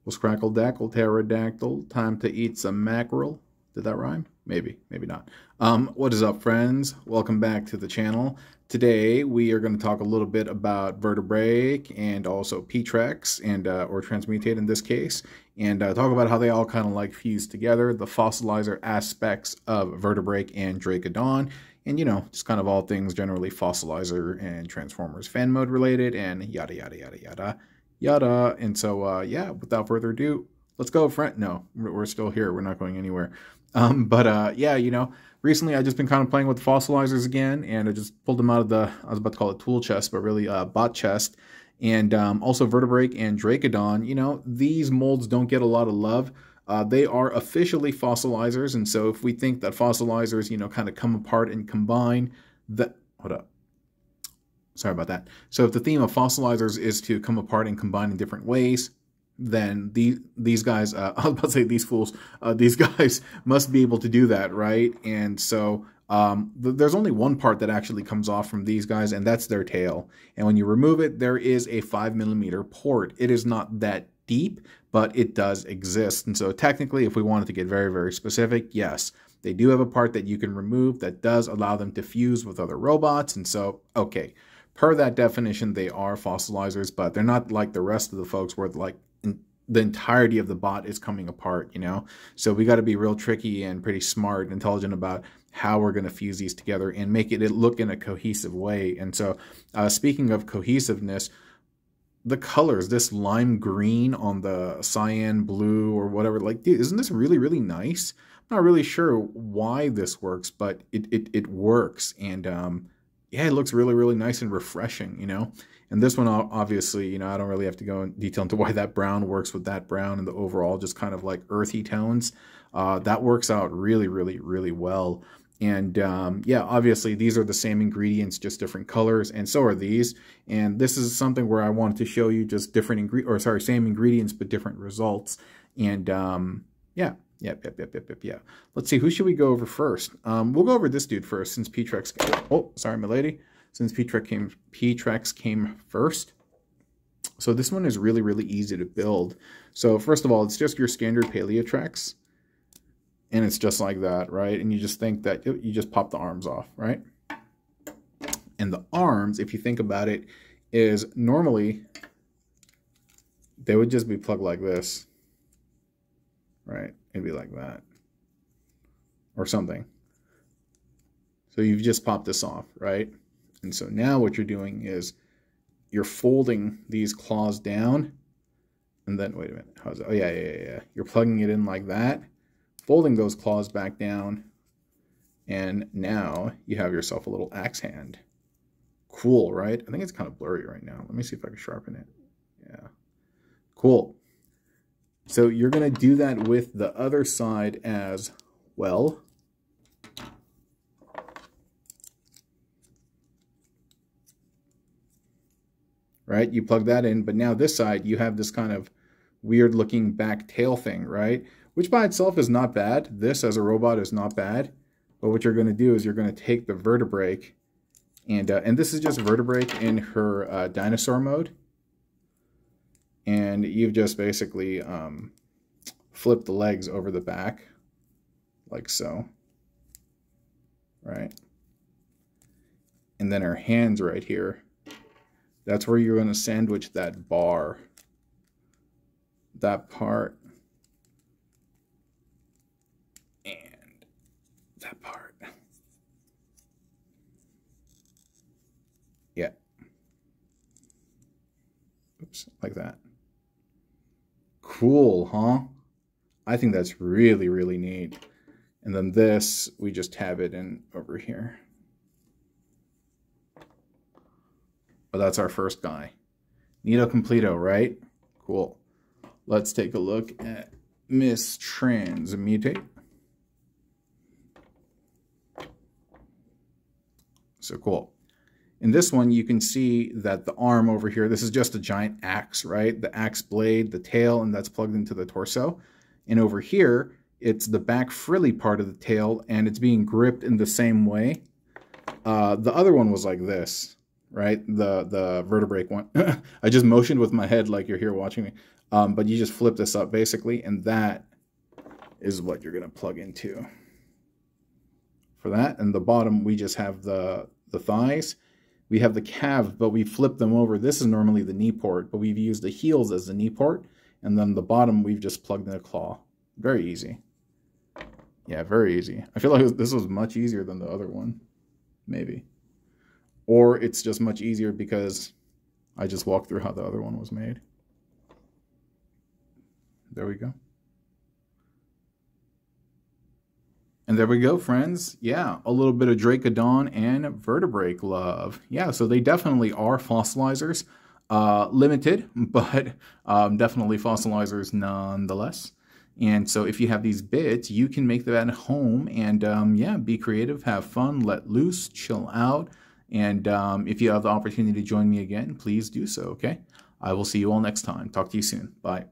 Well, scrackle-dackle, pterodactyl, time to eat some mackerel. Did that rhyme? Maybe, maybe not. What is up, friends? Welcome back to the channel. Today, we are going to talk a little bit about Vertebreak and also Paleotrex, and or Transmutate in this case, and talk about how they all kind of like fuse together, the fossilizer aspects of Vertebreak and Dracodon, and you know, just kind of all things generally fossilizer and Transformers fan mode related, and yada yada yada yada yada. And so yeah, without further ado, let's go, friend. No, we're still here, we're not going anywhere. Yeah, you know, recently I just been kind of playing with fossilizers again, and I just pulled them out of the, I was about to call it tool chest, but really bot chest. And also Vertebreak and Dracodon, you know, these molds don't get a lot of love. They are officially fossilizers, and so if we think that fossilizers, you know, kind of come apart and combine, hold up. Sorry about that. So if the theme of fossilizers is to come apart and combine in different ways, then these guys, I was about to say these fools, these guys must be able to do that, right? And so there's only one part that actually comes off from these guys, and that's their tail. And when you remove it, there is a 5mm port. It is not that deep, but it does exist. And so technically, if we wanted to get very, very specific, yes, they do have a part that you can remove that does allow them to fuse with other robots. And so, okay, per that definition, they are fossilizers, but they're not like the rest of the folks where like the entirety of the bot is coming apart, you know? So we got to be real tricky and pretty smart and intelligent about how we're going to fuse these together and make it look in a cohesive way. And so speaking of cohesiveness, the colors, this lime green on the cyan blue or whatever, like, dude, isn't this really, really nice? I'm not really sure why this works, but it works. And yeah, it looks really, really nice and refreshing, you know? And this one, obviously, you know, I don't really have to go in detail into why that brown works with that brown and the overall just kind of like earthy tones. That works out really, really, really well. And yeah, obviously, these are the same ingredients, just different colors, and so are these. And this is something where I wanted to show you just different same ingredients, but different results. And yeah. Yeah. Let's see, who should we go over first? We'll go over this dude first, since Paleotrex came. Oh, sorry, my lady. Since Paleotrex came first. So this one is really, really easy to build. So first of all, it's just your standard Paleotrex. And it's just like that, right? And you just think that you just pop the arms off, right? And the arms, if you think about it, is normally they would just be plugged like this, right? It'd be like that or something. So you've just popped this off, right? And so now what you're doing is you're folding these claws down, and then, wait a minute, how's that? Oh, yeah. You're plugging it in like that, folding those claws back down, and now you have yourself a little axe hand. Cool, right? I think it's kind of blurry right now. Let me see if I can sharpen it. Yeah. Cool. So you're going to do that with the other side as well. Right? You plug that in, but now this side, you have this kind of weird looking back tail thing, right? Which by itself is not bad. This as a robot is not bad. But what you're going to do is you're going to take the Vertebreak, and this is just Vertebreak in her dinosaur mode. And you've just basically flipped the legs over the back, like so. Right? And then her hands right here. That's where you're going to sandwich that bar, that part, and that part. Yeah. Oops, like that. Cool, huh? I think that's really, really neat. And then this, we just have it in over here. Oh, that's our first guy. Neato completo, right? Cool. Let's take a look at Miss Transmutate. So cool. In this one, you can see that the arm over here, this is just a giant axe, right? The axe blade, the tail, and that's plugged into the torso. And over here, it's the back frilly part of the tail, and it's being gripped in the same way. The other one was like this. right? The vertebrake one. I just motioned with my head like you're here watching me. But you just flip this up basically, and that is what you're going to plug into for that. And the bottom, we just have the thighs. We have the calves, but we flip them over. This is normally the knee port, but we've used the heels as the knee port. And then the bottom, we've just plugged in a claw. Very easy. Yeah, very easy. I feel like this was much easier than the other one. Maybe. Or it's just much easier because I just walked through how the other one was made. There we go. And there we go, friends. Yeah, a little bit of Dracodon and Vertebreak love. Yeah, so they definitely are fossilizers. Limited, but definitely fossilizers nonetheless. And so if you have these bits, you can make that at home and yeah, be creative, have fun, let loose, chill out. And if you have the opportunity to join me again, please do so, okay? I will see you all next time. Talk to you soon. Bye.